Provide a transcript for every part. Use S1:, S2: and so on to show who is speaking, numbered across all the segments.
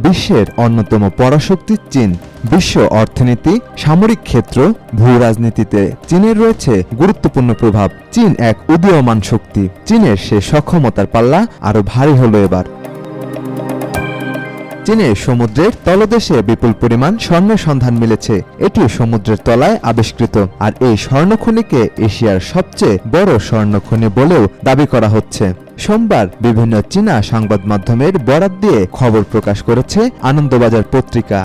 S1: বিশ্বের অন্যতম পরাশক্তি চীন। বিশ্ব অর্থনীতি, সামরিক ক্ষেত্র, ভূ রাজনীতিতে চীনের রয়েছে গুরুত্বপূর্ণ প্রভাব। চীন এক উদীয়মান শক্তি। চীনের সে সক্ষমতার পাল্লা আরও ভারী হলো এবার। চীনের সমুদ্রের তলদেশে বিপুল পরিমাণ স্বর্ণের সন্ধান মিলেছে। এটি সমুদ্রের তলায় আবিষ্কৃত। আর এই স্বর্ণখনিকে এশিয়ার সবচেয়ে বড় স্বর্ণখনি বলেও দাবি করা হচ্ছে। সোমবার বিভিন্ন চীনা সংবাদ মাধ্যমের বরাত দিয়ে খবর প্রকাশ করেছে আনন্দবাজার পত্রিকা।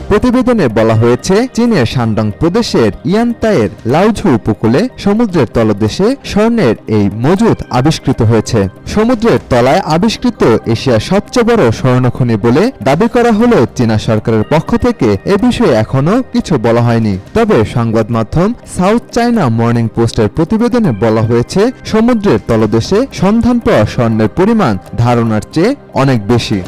S1: প্রতিবেদনে বলা হয়েছে, চীনের শানডং প্রদেশের ইয়ানতাইয়ের লাওঝু উপকূলে সমুদ্রের তলদেশে স্বর্ণের এই মজুদ আবিষ্কৃত হয়েছে। সমুদ্রের তলায় আবিষ্কৃত এশিয়ার সবচেয়ে বড় স্বর্ণখনি বলে দাবি করা হলেও চীনা সরকারের পক্ষ থেকে এ বিষয়ে এখনও কিছু বলা হয়নি। তবে সংবাদ মাধ্যম সাউথ চায়না মর্নিং পোস্টের প্রতিবেদনে বলা হয়েছে, সমুদ্রের তলদেশে সন্ধান পাওয়া স্বর্ণের পরিমাণ ধারণার চেয়ে অনেক বেশি।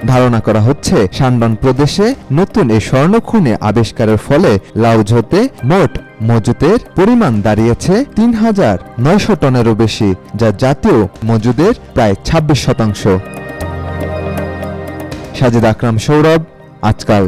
S1: ধারণা করা হচ্ছে, শানডং প্রদেশে নতুন এই স্বর্ণখনি আবিষ্কারের ফলে লাওঝুতে মোট মজুদের পরিমাণ দাঁড়িয়েছে ৩,৯০০ টনেরও বেশি, যা জাতীয় মজুদের প্রায় ২৬%। সাজিদ আকরাম, সৌরভ, আজকাল।